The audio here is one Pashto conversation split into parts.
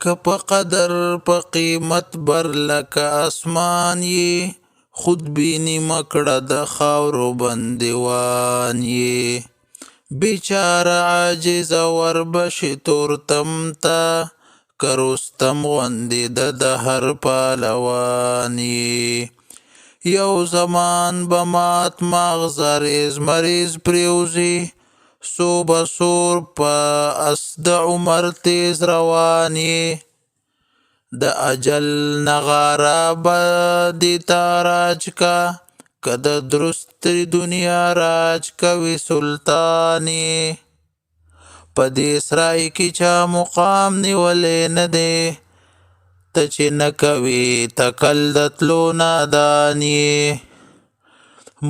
که په قدر په قیمت بر لکه اسمان یې خودبیني مه کړه د خاورو بندیوان یې بیچاره عاجزه وربشې تورتم ته که رستم غوندې د هر پهلوان یې یو زمان به مات مغز ریز مریض پریوزي سو بسور په اس د عمر تیز روان یې د اجل نغاره به دې تاراج کا که د درستې دنیا راج کوي سلطان یې په دې سرای کې چا مقام نیولی نه دی ته چې نه کوې تکل د تلو نادان یې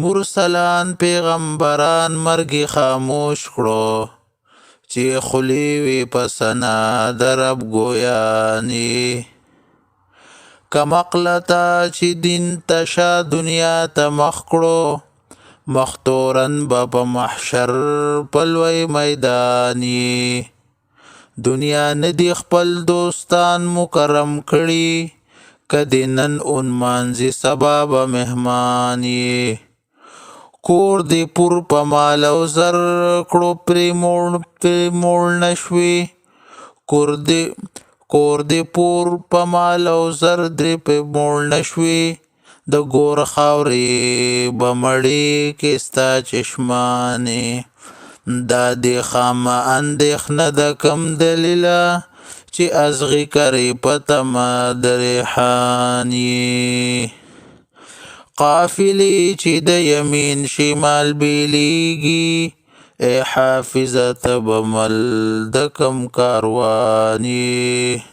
مرسلان پیغمبران مرګې خاموش کړو چې خولې وې په ثنا د رب ګویان یې کم عقله ته چې دین ته شه دنیا ته مخ کړو مختورن به په محشر په لوی میدان یې دنیا نه دي خپل دوستان مکرم کړي که دې نن ونمانځي سبا به مهمان یې کور دې پور په مال او زر کړو پرې موړ نه شوې کور دې پور په مال او زر دې پرې موړ نه شوې د ګور خاورې به مړې کې ستا چشمانې دا دې خامه اندېښنه د کم دلیله چې ازغي کرې په تمه د ریحان یې قافلې چې د یمین شمال بیلیږي ای حافظه ته به مل د کم کاروان یې